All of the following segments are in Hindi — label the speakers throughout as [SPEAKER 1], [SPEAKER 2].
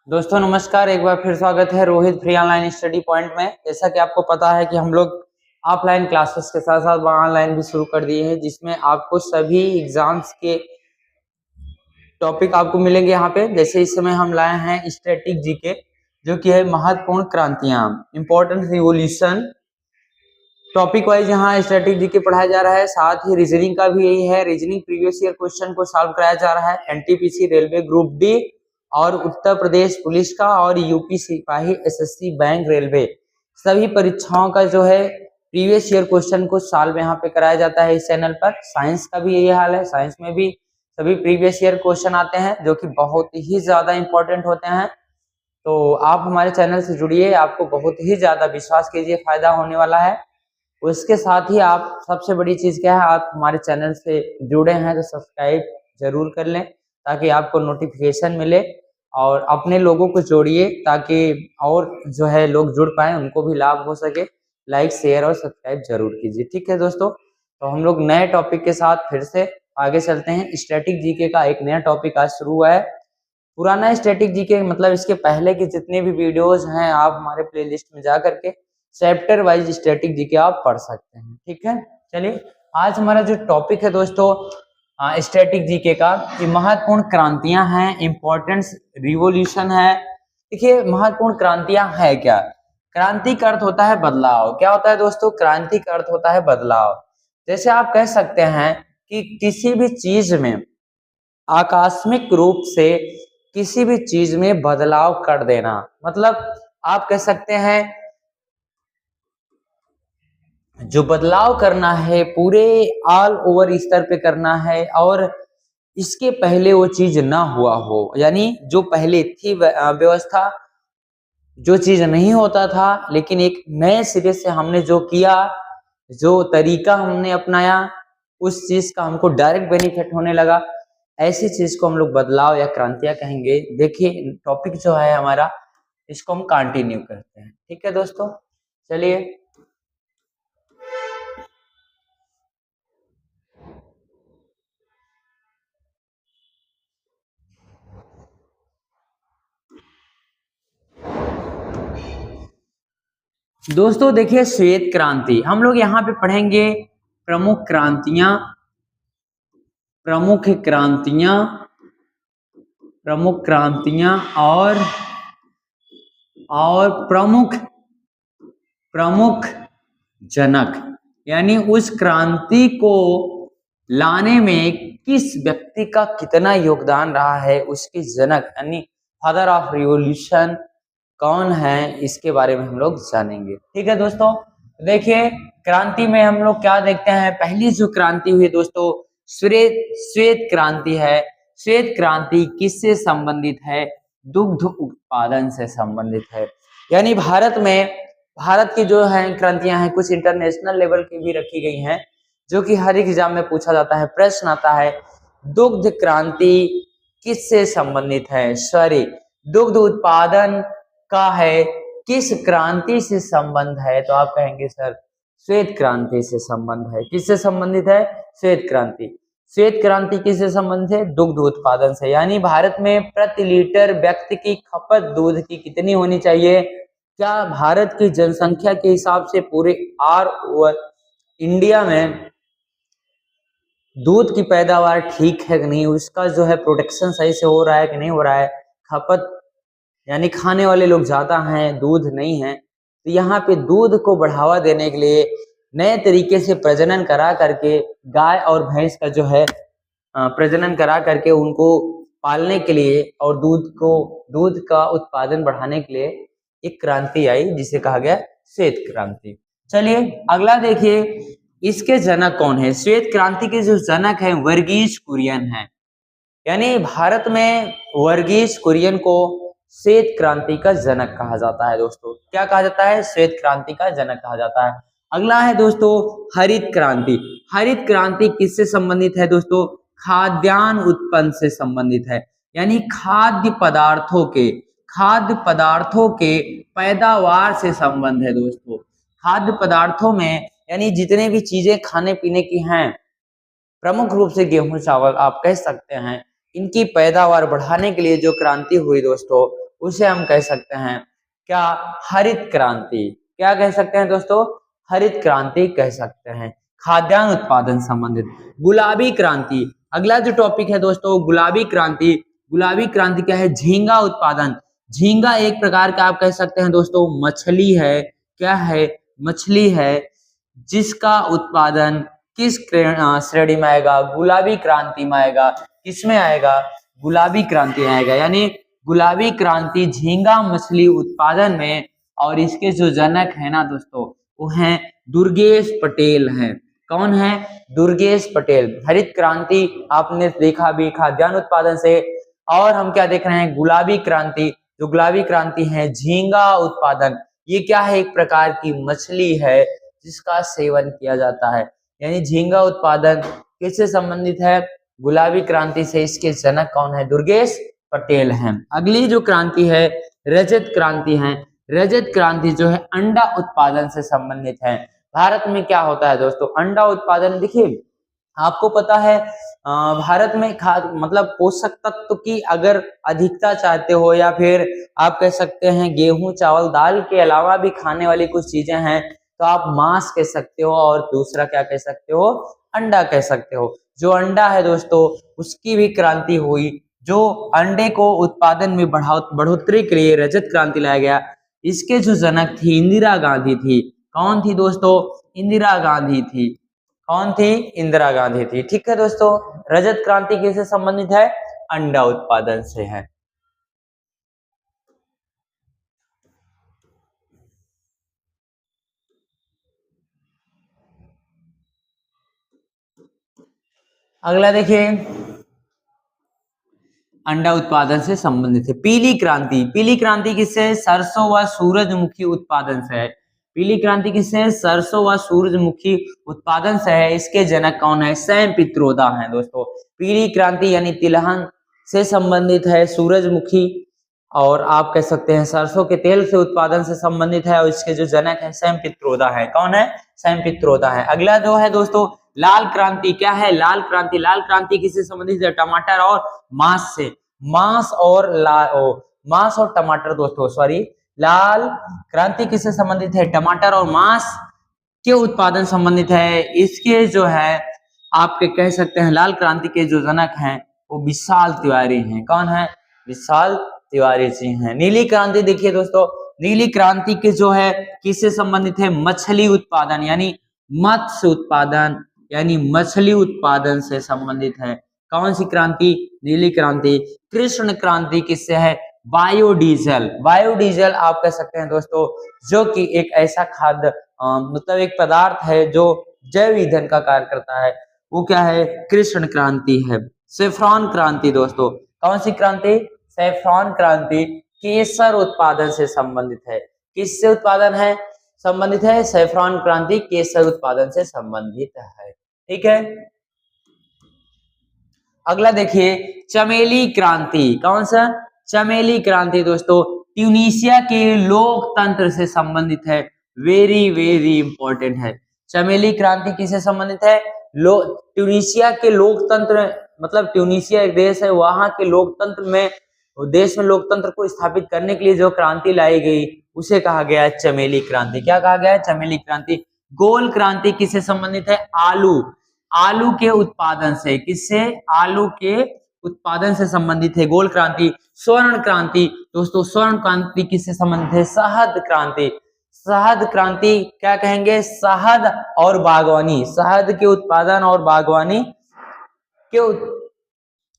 [SPEAKER 1] दोस्तों नमस्कार, एक बार फिर स्वागत है Rohit free online study point में। जैसा कि आपको पता है कि हम लोग ऑफलाइन क्लासेस के साथ साथ ऑनलाइन भी शुरू कर दिए हैं, जिसमें आपको सभी एग्जाम्स के टॉपिक आपको मिलेंगे यहाँ पे। जैसे इस समय हम लाए हैं स्टैटिक जीके, जो कि है महत्वपूर्ण क्रांतियां, इंपॉर्टेंट रिवोल्यूशन। टॉपिक वाइज यहाँ स्टैटिक जीके पढ़ाया जा रहा है, साथ ही रीजनिंग का भी यही है। रीजनिंग प्रीवियस ईयर क्वेश्चन को सॉल्व कराया जा रहा है। एनटीपीसी, रेलवे ग्रुप डी और उत्तर प्रदेश पुलिस का और यूपी सिपाही, एसएससी, बैंक, रेलवे, सभी परीक्षाओं का जो है प्रीवियस ईयर क्वेश्चन को सॉल्व यहाँ पे कराया जाता है इस चैनल पर। साइंस का भी यही हाल है, साइंस में भी सभी प्रीवियस ईयर क्वेश्चन आते हैं जो कि बहुत ही ज्यादा इंपॉर्टेंट होते हैं। तो आप हमारे चैनल से जुड़िए, आपको बहुत ही ज्यादा, विश्वास कीजिए, फायदा होने वाला है। उसके साथ ही आप, सबसे बड़ी चीज क्या है, आप हमारे चैनल से जुड़े हैं तो सब्सक्राइब जरूर कर लें ताकि आपको नोटिफिकेशन मिले, और अपने लोगों को जोड़िए ताकि और जो है लोग जुड़ पाए, उनको भी लाभ हो सके। लाइक, शेयर और सब्सक्राइब जरूर कीजिए। ठीक है दोस्तों, तो हम लोग नए टॉपिक के साथ फिर से आगे चलते हैं। स्टैटिक जीके का एक नया टॉपिक आज शुरू हुआ है। पुराना स्टैटिक जीके मतलब इसके पहले के जितने भी वीडियोज हैं, आप हमारे प्लेलिस्ट में जा करके चैप्टर वाइज स्टैटिक जीके आप पढ़ सकते हैं। ठीक है, चलिए आज हमारा जो टॉपिक है दोस्तों स्टैटिक जीके का, ये महत्वपूर्ण क्रांतियां हैं, इंपॉर्टेंस रिवोल्यूशन है। देखिए महत्वपूर्ण क्रांतियां है क्या। क्रांति का अर्थ होता है बदलाव। क्या होता है दोस्तों? क्रांति का अर्थ होता है बदलाव। जैसे आप कह सकते हैं कि किसी भी चीज में आकस्मिक रूप से किसी भी चीज में बदलाव कर देना, मतलब आप कह सकते हैं जो बदलाव करना है पूरे ऑल ओवर स्तर पे करना है, और इसके पहले वो चीज ना हुआ हो, यानी जो पहले थी व्यवस्था, जो चीज नहीं होता था, लेकिन एक नए सिरे से हमने जो किया, जो तरीका हमने अपनाया, उस चीज का हमको डायरेक्ट बेनिफिट होने लगा, ऐसी चीज को हम लोग बदलाव या क्रांतियां कहेंगे। देखिए टॉपिक जो है हमारा, इसको हम कंटिन्यू करते हैं। ठीक है दोस्तों, चलिए दोस्तों, देखिए श्वेत क्रांति हम लोग यहाँ पे पढ़ेंगे। प्रमुख क्रांतियां, प्रमुख क्रांतियां, प्रमुख क्रांतियां और प्रमुख प्रमुख जनक, यानी उस क्रांति को लाने में किस व्यक्ति का कितना योगदान रहा है, उसके जनक यानी फादर ऑफ रिवॉल्यूशन कौन है, इसके बारे में हम लोग जानेंगे। ठीक है दोस्तों, देखिए क्रांति में हम लोग क्या देखते हैं। पहली जो क्रांति हुई दोस्तों, श्वेत श्वेत क्रांति है। श्वेत क्रांति किससे संबंधित है? दुग्ध उत्पादन से संबंधित है। यानी भारत की जो है क्रांतियां हैं, कुछ इंटरनेशनल लेवल की भी रखी गई हैं, जो कि हर एग्जाम में पूछा जाता है, प्रश्न आता है, दुग्ध क्रांति किससे संबंधित है? सॉरी, दुग्ध उत्पादन का है, किस क्रांति से संबंध है? तो आप कहेंगे सर श्वेत क्रांति से संबंध है। किससे संबंधित है? श्वेत क्रांति। श्वेत क्रांति किससे संबंधित है? दुग्ध उत्पादन से। यानी भारत में प्रति लीटर व्यक्ति की खपत दूध की कितनी होनी चाहिए? क्या भारत की जनसंख्या के हिसाब से पूरे ऑल ओवर इंडिया में दूध की पैदावार ठीक है कि नहीं, उसका जो है प्रोटेक्शन सही से हो रहा है कि नहीं हो रहा है, खपत यानी खाने वाले लोग ज्यादा हैं, दूध नहीं है, तो यहाँ पे दूध को बढ़ावा देने के लिए नए तरीके से प्रजनन करा करके, गाय और भैंस का जो है प्रजनन करा करके उनको पालने के लिए और दूध का उत्पादन बढ़ाने के लिए एक क्रांति आई, जिसे कहा गया श्वेत क्रांति। चलिए अगला देखिए, इसके जनक कौन है? श्वेत क्रांति के जो जनक है वर्गीज कुरियन है। यानी भारत में वर्गीज कुरियन को श्वेत क्रांति का जनक कहा जाता है। दोस्तों क्या कहा जाता है? श्वेत क्रांति का जनक कहा जाता है। अगला है दोस्तों हरित क्रांति। हरित क्रांति किससे संबंधित है दोस्तों? खाद्यान्न उत्पन्न से संबंधित है। यानी खाद्य पदार्थों के पैदावार से संबंध है दोस्तों। खाद्य पदार्थों में यानी जितने भी चीजें खाने पीने की हैं, प्रमुख रूप से गेहूं चावल आप कह सकते हैं, इनकी पैदावार बढ़ाने के लिए जो क्रांति हुई दोस्तों, उसे हम कह सकते हैं क्या, हरित क्रांति। क्या कह सकते हैं दोस्तों, हरित क्रांति कह सकते हैं। खाद्यान्न उत्पादन संबंधित गुलाबी क्रांति, अगला जो टॉपिक है दोस्तों गुलाबी क्रांति। गुलाबी क्रांति क्या है, झींगा उत्पादन। झींगा एक प्रकार का आप कह सकते हैं दोस्तों मछली है, क्या है, मछली है, जिसका उत्पादन किस श्रेणी में आएगा, गुलाबी क्रांति में आएगा। किसमें आएगा, गुलाबी क्रांति में आएगा, यानी गुलाबी क्रांति झींगा मछली उत्पादन में। और इसके जो जनक है ना दोस्तों वो हैं दुर्गेश पटेल हैं। कौन है, दुर्गेश पटेल। हरित क्रांति आपने देखा भी खाद्यान्न उत्पादन से, और हम क्या देख रहे हैं, गुलाबी क्रांति। जो गुलाबी क्रांति है झींगा उत्पादन, ये क्या है, एक प्रकार की मछली है जिसका सेवन किया जाता है। यानी झींगा उत्पादन किससे संबंधित है, गुलाबी क्रांति से। इसके जनक कौन है, दुर्गेश पटेल हैं। अगली जो क्रांति है रजत क्रांति है। रजत क्रांति जो है अंडा उत्पादन से संबंधित है। भारत में क्या होता है दोस्तों, अंडा उत्पादन। देखिए आपको पता है भारत में मतलब पोषक तत्व की अगर अधिकता चाहते हो, या फिर आप कह सकते हैं गेहूं चावल दाल के अलावा भी खाने वाली कुछ चीजें हैं, तो आप मांस कह सकते हो, और दूसरा क्या कह सकते हो, अंडा कह सकते हो। जो अंडा है दोस्तों उसकी भी क्रांति हुई। जो अंडे को उत्पादन में बढ़ोतरी के लिए रजत क्रांति लाया गया। इसके जो जनक थी इंदिरा गांधी थी। कौन थी दोस्तों, इंदिरा गांधी थी। कौन थी, इंदिरा गांधी थी। ठीक है दोस्तों, रजत क्रांति किससे संबंधित है, अंडा उत्पादन से है। अगला देखिए अंडा उत्पादन से संबंधित है पीली क्रांति। पीली क्रांति किससे, सरसों व सूरजमुखी उत्पादन से है। पीली क्रांति किससे है, सरसों व सूरजमुखी उत्पादन से है। इसके जनक कौन है, सैम पित्रोदा है दोस्तों। पीली क्रांति यानी तिलहन से संबंधित है, सूरजमुखी और आप कह सकते हैं सरसों के तेल से उत्पादन से संबंधित है, और इसके जो जनक है सैम पित्रोदा है। कौन है, सैम पित्रोदा है। अगला जो है दोस्तों लाल क्रांति। क्या है, लाल क्रांति। लाल क्रांति किससे संबंधित है, टमाटर और मांस से। मांस और टमाटर दोस्तों, सॉरी, लाल क्रांति किससे संबंधित है, टमाटर और मांस के उत्पादन संबंधित है। इसके जो है आपके कह सकते हैं लाल क्रांति के जो जनक हैं वो विशाल तिवारी हैं। कौन है, विशाल तिवारी जी हैं। नीली क्रांति देखिए दोस्तों, नीली क्रांति के जो है किससे संबंधित है, मछली उत्पादन यानी मत्स्य उत्पादन, यानी मछली उत्पादन से संबंधित है। कौन सी क्रांति, नीली क्रांति। कृष्ण क्रांति किससे है, बायोडीजल। बायोडीजल आप कह सकते हैं दोस्तों जो कि एक ऐसा खाद्य मतलब एक पदार्थ है जो जैव ईंधन का कार्य करता है, वो क्या है, कृष्ण क्रांति है। सेफ्रॉन क्रांति दोस्तों, कौन सी क्रांति, सेफ्रॉन क्रांति केसर उत्पादन से संबंधित है। किससे उत्पादन है, संबंधित है, सेफ्रॉन क्रांति केसर उत्पादन से संबंधित है। ठीक है, अगला देखिए चमेली क्रांति। कौन सा, चमेली क्रांति दोस्तों ट्यूनीशिया के लोकतंत्र से संबंधित है। वेरी वेरी इंपॉर्टेंट है। चमेली क्रांति किससे संबंधित है, ट्यूनीशिया के लोकतंत्र, मतलब ट्यूनीशिया एक देश है, वहां के लोकतंत्र में, देश में लोकतंत्र को स्थापित करने के लिए जो क्रांति लाई गई उसे कहा गया है चमेली क्रांति। क्या कहा गया है, चमेली क्रांति। गोल क्रांति किससे संबंधित है, आलू, आलू के उत्पादन से। किससे, आलू के उत्पादन से संबंधित है गोल क्रांति। स्वर्ण क्रांति दोस्तों, स्वर्ण क्रांति किससे संबंधित है, शहद क्रांति। शहद क्रांति क्या कहेंगे, शहद और बागवानी, शहद के उत्पादन और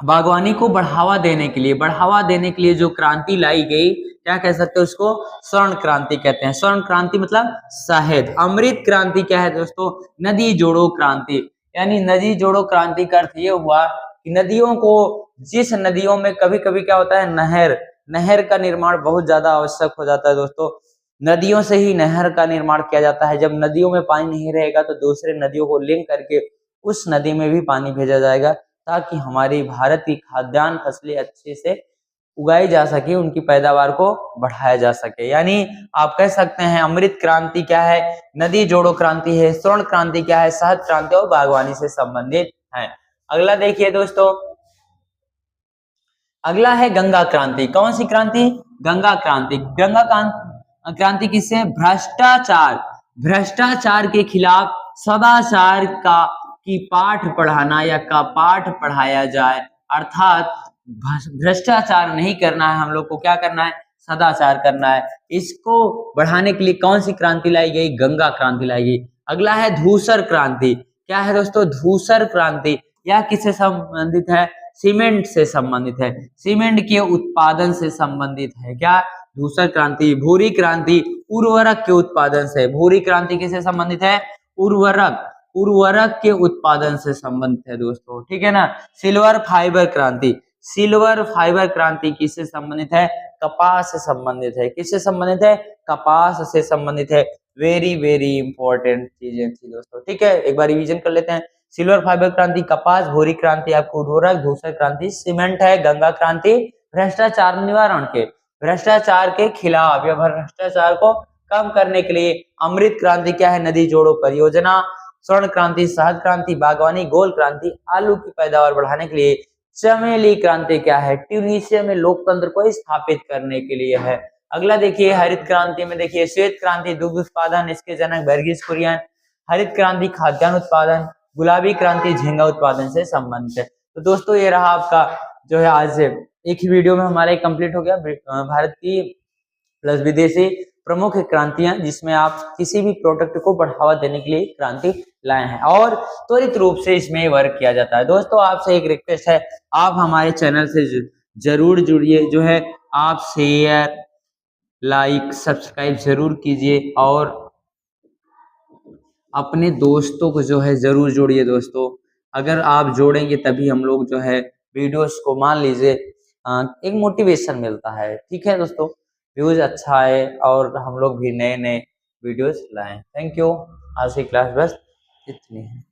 [SPEAKER 1] बागवानी को बढ़ावा देने के लिए जो क्रांति लाई गई, क्या कह सकते हैं उसको, स्वर्ण क्रांति कहते हैं। स्वर्ण क्रांति मतलब शहद। अमृत क्रांति क्या है दोस्तों, नदी जोड़ो क्रांति, यानी नदी जोड़ो क्रांति का अर्थ ये हुआ कि नदियों को, जिस नदियों में कभी कभी क्या होता है, नहर का निर्माण बहुत ज्यादा आवश्यक हो जाता है दोस्तों। नदियों से ही नहर का निर्माण किया जाता है। जब नदियों में पानी नहीं रहेगा तो दूसरे नदियों को लिंक करके उस नदी में भी पानी भेजा जाएगा, ताकि हमारी भारत की खाद्यान्न फसलें अच्छे से उगाई जा सके, उनकी पैदावार को बढ़ाया जा सके। यानी आप कह सकते हैं अमृत क्रांति क्या है, नदी जोड़ो क्रांति है। स्वर्ण क्रांति क्या है, शहद क्रांति और बागवानी से संबंधित है। अगला देखिए दोस्तों, अगला है गंगा क्रांति। कौन सी क्रांति, गंगा क्रांति। क्रांति किससे? भ्रष्टाचार, भ्रष्टाचार के खिलाफ सदाचार का की पाठ पढ़ाना या का पाठ पढ़ाया जाए, अर्थात भ्रष्टाचार नहीं करना है हम लोग को, क्या करना है? सदाचार करना है। इसको बढ़ाने के लिए कौन सी क्रांति लाई गई? गंगा क्रांति लाई गई। अगला है धूसर क्रांति। क्या है दोस्तों? धूसर क्रांति। यह किससे संबंधित है? सीमेंट से संबंधित है, सीमेंट के उत्पादन से संबंधित है। क्या? धूसर क्रांति। भूरी क्रांति उर्वरक के उत्पादन से। भूरी क्रांति किससे संबंधित है? उर्वरक, उर्वरक के उत्पादन से संबंधित है दोस्तों, ठीक है ना। सिल्वर फाइबर क्रांति। सिल्वर फाइबर क्रांति किससे संबंधित है? कपास से संबंधित है। किससे संबंधित है? कपास से संबंधित है। वेरी वेरी इंपॉर्टेंट चीजें थी दोस्तों, ठीक है। एक बार रिवीजन कर लेते हैं। सिल्वर फाइबर क्रांति कपास, भूरी क्रांति आपको उर्वरक, धूसर क्रांति सीमेंट है, गंगा क्रांति भ्रष्टाचार निवारण के, भ्रष्टाचार के खिलाफ या भ्रष्टाचार को कम करने के लिए। अमृत क्रांति क्या है? नदी जोड़ो परियोजना। स्वर्ण क्रांति शहद क्रांति बागवानी। गोल्ड क्रांति आलू की पैदावार बढ़ाने के लिए। चमेली क्रांति क्या है? ट्यूनीशिया में लोकतंत्र को स्थापित करने के लिए है। अगला देखिए हरित क्रांति में, देखिए श्वेत क्रांति दुग्ध उत्पादन, इसके जनक वर्गीस कुरियन। हरित क्रांति खाद्यान्न उत्पादन। गुलाबी क्रांति झींगा उत्पादन से संबंधित है। तो दोस्तों ये रहा आपका जो है आज एक ही वीडियो में हमारा कंप्लीट हो गया भारत की प्लस विदेशी प्रमुख क्रांतियां, जिसमें आप किसी भी प्रोडक्ट को बढ़ावा देने के लिए क्रांति लाए हैं और त्वरित रूप से इसमें वर्क किया जाता है। दोस्तों आपसे एक रिक्वेस्ट है, आप हमारे चैनल से जरूर जुड़िए, जो है आप शेयर लाइक सब्सक्राइब जरूर कीजिए और अपने दोस्तों को जो है जरूर जोड़िए दोस्तों। अगर आप जोड़ेंगे तभी हम लोग जो है वीडियोस को, मान लीजिए एक मोटिवेशन मिलता है, ठीक है दोस्तों। व्यूज अच्छा है और हम लोग भी नए नए वीडियोस लाएं। Thank you. आज की क्लास बस इतनी है।